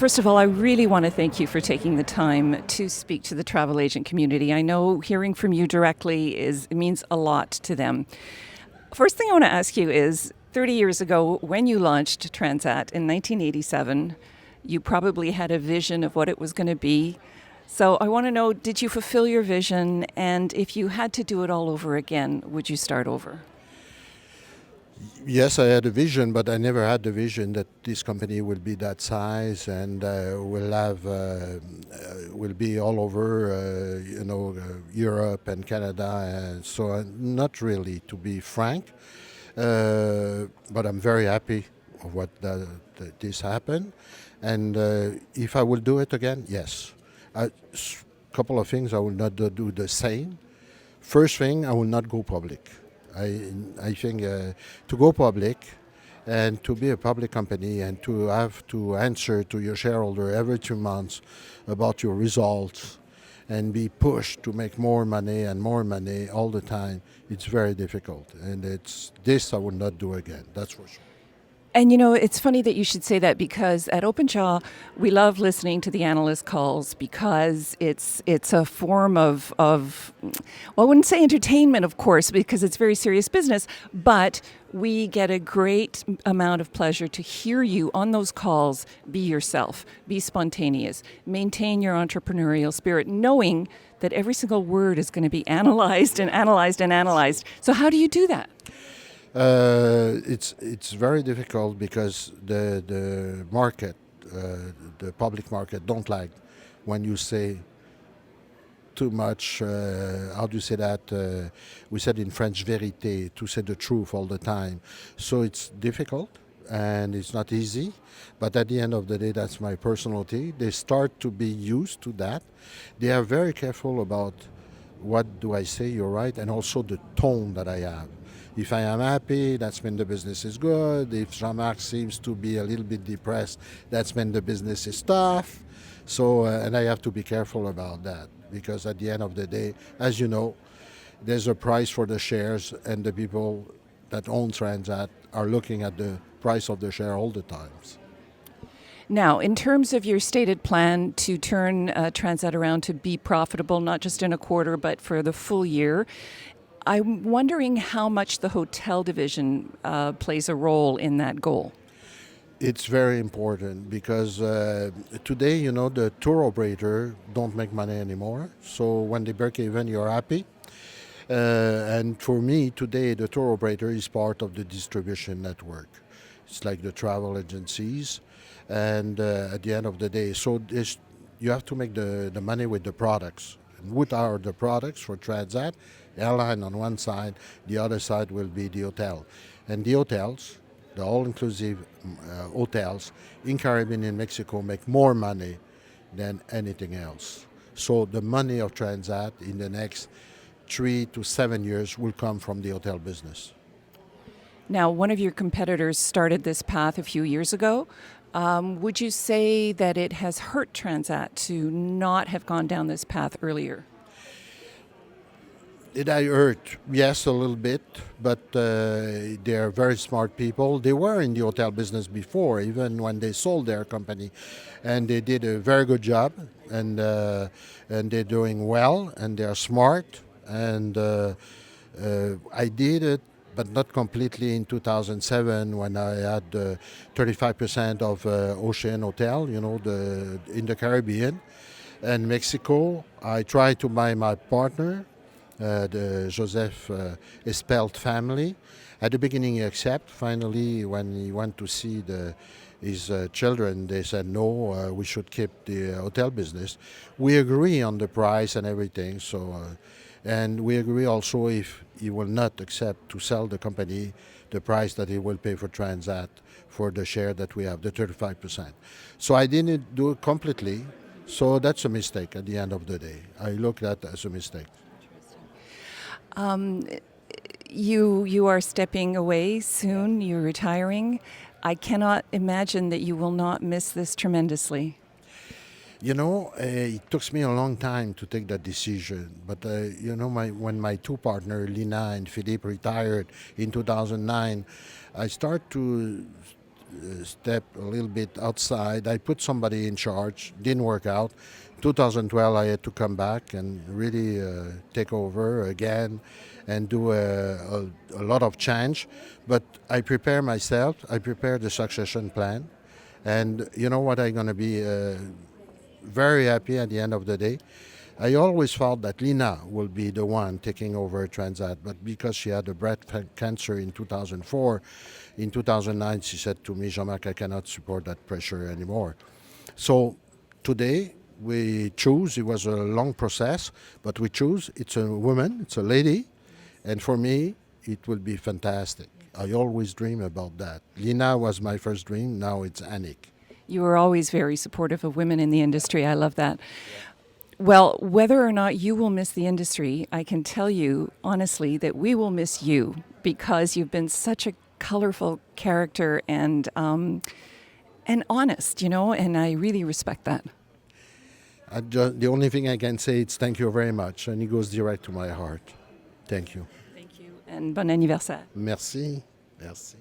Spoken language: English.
First of all, I really want to thank you for taking the time to speak to the travel agent community. I know hearing from you directly means a lot to them. First thing I want to ask you is 30 years ago, when you launched Transat in 1987, you probably had a vision of what it was going to be. So I want to know, did you fulfill your vision? And if you had to do it all over again, would you start over? Yes, I had a vision, but I never had the vision that this company will be that size and will be all over, Europe and Canada. And so, not really, to be frank. But I'm very happy of what this happened. And if I will do it again, yes. A couple of things I will not do the same. First thing, I will not go public. I think to go public and to be a public company and to have to answer to your shareholder every 2 months about your results and be pushed to make more money and more money all the time, it's very difficult. And it's this I will not do again, that's for sure. And it's funny that you should say that because at OpenJaw, we love listening to the analyst calls because it's a form of well, I wouldn't say entertainment, of course, because it's very serious business, but we get a great amount of pleasure to hear you on those calls be yourself, be spontaneous, maintain your entrepreneurial spirit, knowing that every single word is going to be analyzed and analyzed and analyzed. So how do you do that? It's very difficult because the market, the public market, don't like when you say too much. How do you say that? We said in French, vérité, to say the truth all the time. So it's difficult and it's not easy. But at the end of the day, that's my personality. They start to be used to that. They are very careful about what do I say, you're right, and also the tone that I have. If I am happy, that's when the business is good. If Jean-Marc seems to be a little bit depressed, that's when the business is tough. So, and I have to be careful about that because at the end of the day, as you know, there's a price for the shares and the people that own Transat are looking at the price of the share all the times. Now, in terms of your stated plan to turn Transat around to be profitable, not just in a quarter, but for the full year, I'm wondering how much the hotel division plays a role in that goal. It's very important because today, the tour operator don't make money anymore. So when they break even, you're happy. And for me, today, the tour operator is part of the distribution network. It's like the travel agencies. And at the end of the day, so you have to make the money with the products. And what are the products for Transat? Airline on one side, the other side will be the hotel. And the hotels, the all-inclusive hotels in Caribbean and Mexico make more money than anything else. So the money of Transat in the next 3 to 7 years will come from the hotel business. Now, one of your competitors started this path a few years ago. Would you say that it has hurt Transat to not have gone down this path earlier? Did I hurt? Yes, a little bit, but they are very smart people. They were in the hotel business before, even when they sold their company, and they did a very good job, and they're doing well, and they are smart, and I did it, but not completely in 2007 when I had 35% of Ocean Hotel, in the Caribbean, and Mexico. I tried to buy my partner. The Joseph Espelt family. At the beginning he accepted. Finally, when he went to see his children, they said, no, we should keep the hotel business. We agree on the price and everything. So, and we agree also if he will not accept to sell the company, the price that he will pay for Transat for the share that we have, the 35%. So I didn't do it completely. So that's a mistake at the end of the day. I look at that as a mistake. You are stepping away soon. You're retiring. I cannot imagine that you will not miss this tremendously. It took me a long time to take that decision. But, when my two partners, Lina and Philippe, retired in 2009, I started to step a little bit outside. I put somebody in charge. Didn't work out. 2012, I had to come back and really take over again and do a lot of change. But I prepare myself. I prepare the succession plan. And you know what? I'm going to be very happy at the end of the day. I always thought that Lina will be the one taking over Transat, but because she had a breast cancer in 2004, in 2009 she said to me, Jean-Marc, I cannot support that pressure anymore. So today we choose, it was a long process, but we choose, it's a woman, it's a lady, and for me it will be fantastic. I always dream about that. Lina was my first dream, now it's Annick. You were always very supportive of women in the industry. I love that. Well, whether or not you will miss the industry, I can tell you honestly that we will miss you because you've been such a colorful character and honest, and I really respect that. The only thing I can say is thank you very much, and it goes direct to my heart. Thank you. Thank you. And bon anniversaire. Merci. Merci.